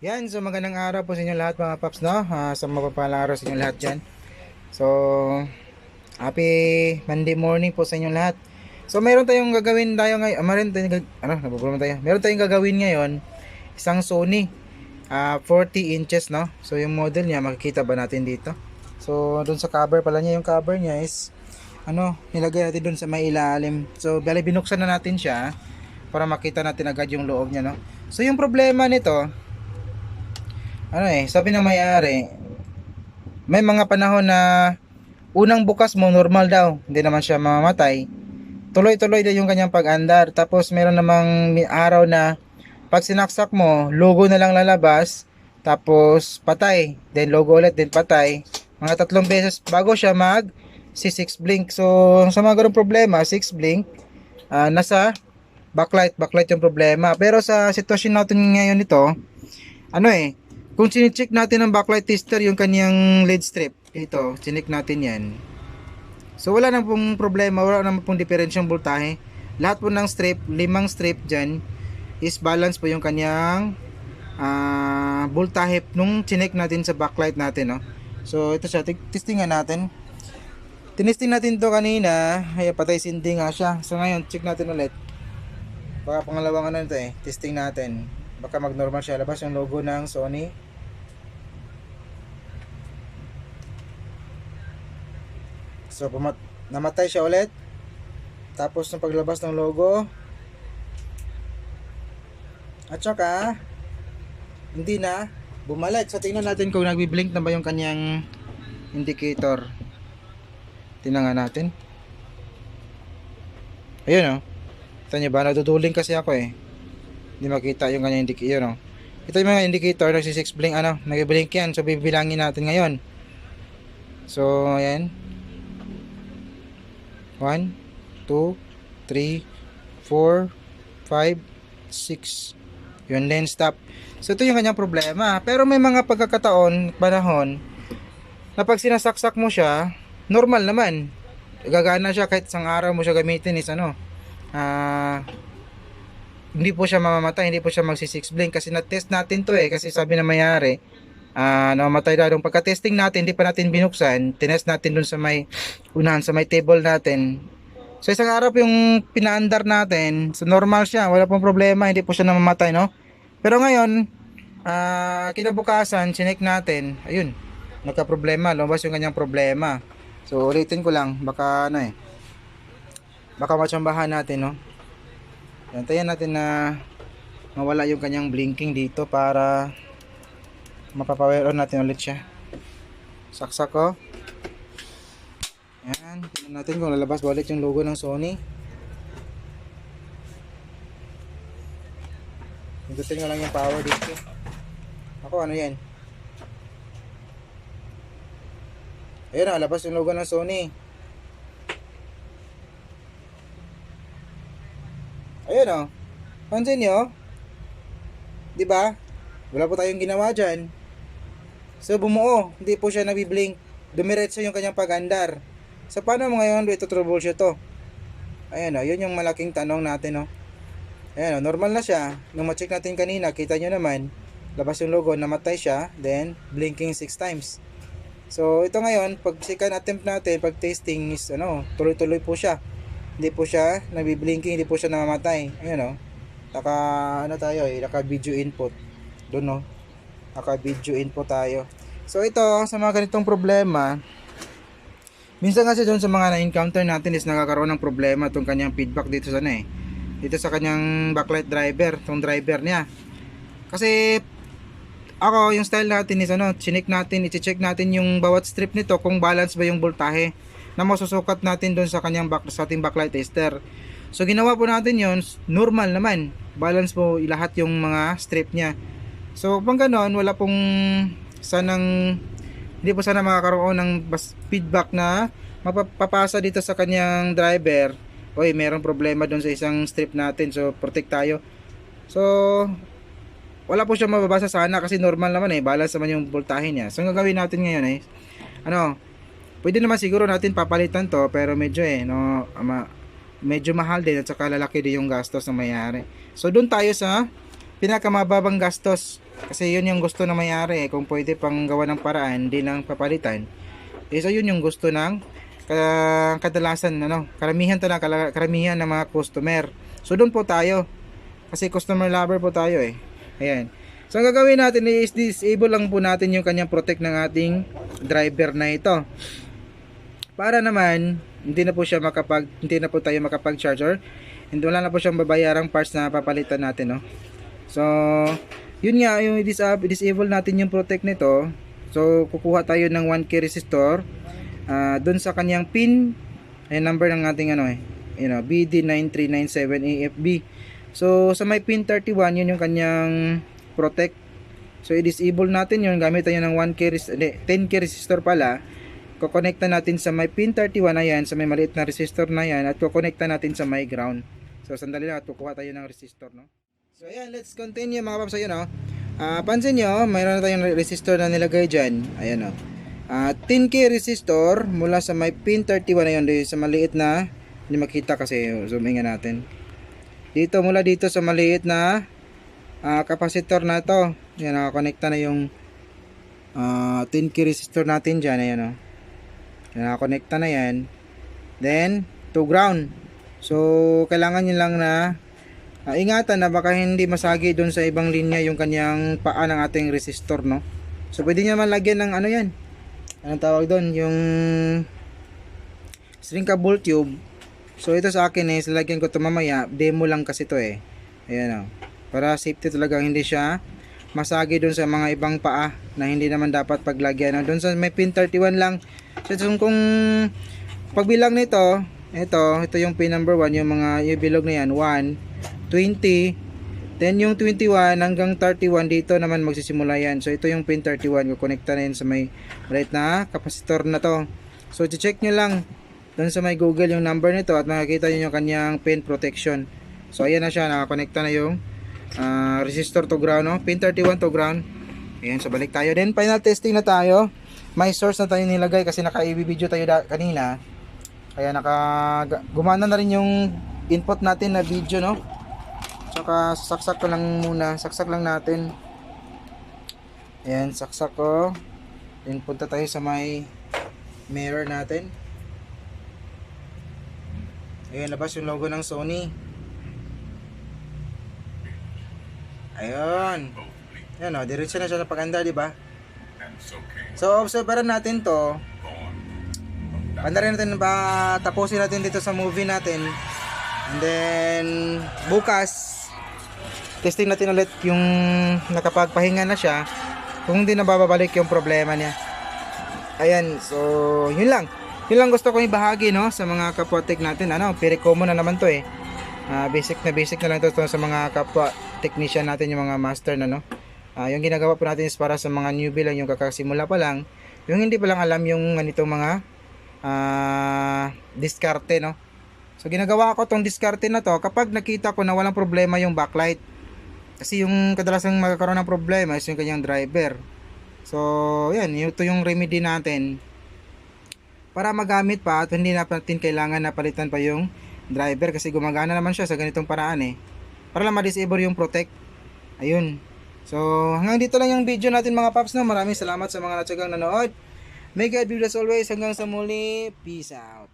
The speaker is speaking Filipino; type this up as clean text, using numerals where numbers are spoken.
Yan, so magandang araw po sa inyo lahat mga paps, no? Sa mapapalang araw sa inyo lahat dyan. So, happy Monday morning po sa inyo lahat. So, meron tayong gagawin tayo ngayon. Meron tayong gagawin ngayon. Isang Sony 40 inches, no? So, yung model niya, makikita ba natin dito? So, dun sa cover pala niya, yung cover niya is nilagay natin dun sa may ilalim. So, bali binuksan na natin siya para makita natin agad yung loob niya, no? So, yung problema nito, sabi ng may-ari, may mga panahon na unang bukas mo normal daw, hindi naman siya mamamatay. Tuloy-tuloy din yung kanyang pag-andar. Tapos meron namang araw na pag sinaksak mo, logo na lang lalabas, tapos patay, then logo ulit, then patay. Mga 3 beses bago siya mag si 6 blink. So sa mga ganung problema, 6 blink, nasa backlight yung problema. Pero sa sitwasyon natin ngayon nito, kung chinecheck natin ang backlight tester, yung kanyang LED strip, ito, chineck natin yan. So wala nang pong problema, wala nang pong diferensyang voltahe. Lahat po ng strip, 5 strip dyan, is balance po yung kanyang voltahe nung chineck natin sa backlight natin, no? So ito siya, testingan natin. Tinesting natin to kanina, ay patay sindi nga siya. So ngayon, check natin ulit. Baka pangalawang ito testing natin. Baka mag-normal siya. Labas yung logo ng Sony. So, namatay siya ulit. Tapos, nung paglabas ng logo. At saka, hindi na bumalik. So, tingnan natin kung nagbi-blink na ba yung kanyang indicator. Tingnan nga natin. Ayun, Ito nyo ba? Naduduling kasi ako Hindi makita yung kanyang indicator, Ito yung mga indicator, nagsi-6 blink, nag-blink yan. So, bibilangin natin ngayon. So, ayan. 1, 2, 3, 4, 5, 6. Yun, then stop. So, ito yung kanyang problema. Pero may mga pagkakataon, panahon, na pag sinasaksak mo siya, normal naman. Gagana siya kahit isang araw mo siya gamitin is hindi po siya mamamatay, hindi po siya magsi-6 blink kasi na-test natin to kasi sabi na may-ari namamatay daw. Nung pagka-testing natin, hindi pa natin binuksan, tinest natin dun sa may unahan, sa may table natin. So isang araw yung pinaandar natin, so normal siya, wala pong problema, hindi po siya namamatay, no? Pero ngayon, kinabukasan, chinek natin, ayun, nagka-problema, lumabas yung kanyang problema. So ulitin ko lang, baka baka matsambahan natin, no? Antayin natin na mawala yung kanyang blinking dito para mapapower on natin ulit siya. Saksak ko. Yan, tingnan natin kung lalabas ba ulit yung logo ng Sony. Pindutin ko lang yung power dito. Ako, ano yan? Ayun, lalabas yung logo ng Sony. Ayun, pansin nyo? Diba? Wala po tayong ginawa dyan. So bumuo, hindi po siya nabiblink. Dumiretso yung kanyang pag-andar. So paano mo ngayon ito troubleshoot to? Ayan yun yung malaking tanong natin Ayan normal na siya. Nung ma-check natin kanina, kita nyo naman, labas yung logo, namatay siya, then blinking 6 times. So ito ngayon, pag second attempt natin, pag testing is tuloy-tuloy po siya. Hindi po siya nabiblinking, hindi po siya namamatay. Ayan naka video input doon naka video input tayo. So ito, sa mga ganitong problema, minsan kasi doon sa mga na-encounter natin is nakakaroon ng problema itong kanyang feedback dito dito sa kanyang backlight driver, itong driver niya. Kasi ako, yung style natin is i-check natin yung bawat strip nito kung balance ba yung voltahe na masusukat natin doon sa kanyang sa ating backlight tester. So ginawa po natin yon, normal naman, balance po lahat yung mga strip niya. So pang ganon, wala pong hindi po sana makakaroon ng feedback na mapapasa dito sa kanyang driver. Mayroong problema doon sa isang strip natin, so protect tayo. So wala po siya mababasa sana kasi normal naman balance naman yung voltahe niya. So ang gagawin natin ngayon pwede naman siguro natin papalitan to, pero medyo medyo mahal din at saka lalaki din yung gastos na mayari. So doon tayo sa pinakamababang gastos kasi yun yung gusto na mayari kung pwede pang gawa ng paraan din ng papalitan. So yun yung gusto ng kadalasan karamihan ng mga customer. So doon po tayo kasi customer lover po tayo Ayan. So ang gagawin natin is disable lang po natin yung kanyang protect ng ating driver na ito. Para naman hindi na po tayo makapag-charger. Hindi wala na po siyang babayarang parts na papalitan natin, no. So, yun nga yung disable natin yung protect nito. So, kukuha tayo ng 1K resistor doon sa kanyang pin ay number ng ating BD9397AFB. So, sa may pin 31, yun yung kanyang protect. So i-disable natin yun gamit tayo ng 10K resistor pala. Kukonekta natin sa may pin 31 na yan, sa may maliit na resistor na yan, at kukonekta natin sa may ground. So sandali lang at kukuha tayo ng resistor, no. So ayan, let's continue mga paps. Ayun, pansin nyo, mayroon na tayong resistor na nilagay dyan. Ayan, 10K resistor mula sa may pin 31 na yun, sa maliit na, hindi makita kasi zoom in natin. Mula dito sa maliit na capacitor na to. Yan, nakakonekta na yung 10K resistor natin dyan. Ayan, yan, nakakonekta na yan. Then to ground. So kailangan nyo lang na ingatan na baka hindi masagi doon sa ibang linya yung kanyang paa ng ating resistor, no. So pwede nyo naman lagyan ng yan, anong tawag doon, yung shrinkable tube. So ito sa akin lagyan ko ito mamaya, demo lang kasi ito ayan, para safety talagang hindi siya masagi doon sa mga ibang paa na hindi naman dapat paglagyan. Doon sa may pin 31 lang. So kung pagbilang nito, ito yung pin number 1, yung mga bilog na yan, 1, 20, then yung 21 hanggang 31 dito naman magsisimula yan. So ito yung pin 31, kukonekta na yan sa may maliit na capacitor na to. So check nyo lang doon sa may Google yung number nito at makikita nyo yung kanyang pin protection. So ayan na siya, nakakonekta na yung resistor to ground, no? Pin 31 to ground. Ayan, so balik tayo. Then final testing na tayo. May source na tayo nilagay kasi naka-i-video tayo kanina. Kaya gumana na rin yung input natin na video, no? Saka saksak ko lang muna. Saksak lang natin. Ayan, saksak ko. Then punta tayo sa may mirror natin. Ayan, labas yung logo ng Sony. Ayun. Yan, diretso na siya sa paganda, di ba? So obserbaran natin to. Andarin natin tapusin natin dito sa movie natin. And then bukas testing natin ulit yung nakapagpahinga na siya, kung hindi na babalik yung problema niya. Ayan, so yun lang gusto kong ibahagi, no, sa mga kapwa-tech natin. Very common na naman to basic na lang to sa mga kapwa technician natin, yung mga master na, no. Yung ginagawa po natin is para sa mga newbie lang, yung kakasimula pa lang, yung hindi pa lang alam yung ganitong mga diskarte, no. So ginagawa ko tong diskarte na to kapag nakita ko na walang problema yung backlight, kasi yung kadalasang magkakaroon ng problema is yung kanyang driver. So yan, ito yung remedy natin para magamit pa at hindi natin kailangan na palitan pa yung driver, kasi gumagana naman siya sa ganitong paraan para lang ma-disable yung protect. Ayun. So hanggang dito lang yung video natin mga paps, no. Maraming salamat sa mga natsagang nanood. May God be as always. Hanggang sa muli. Peace out.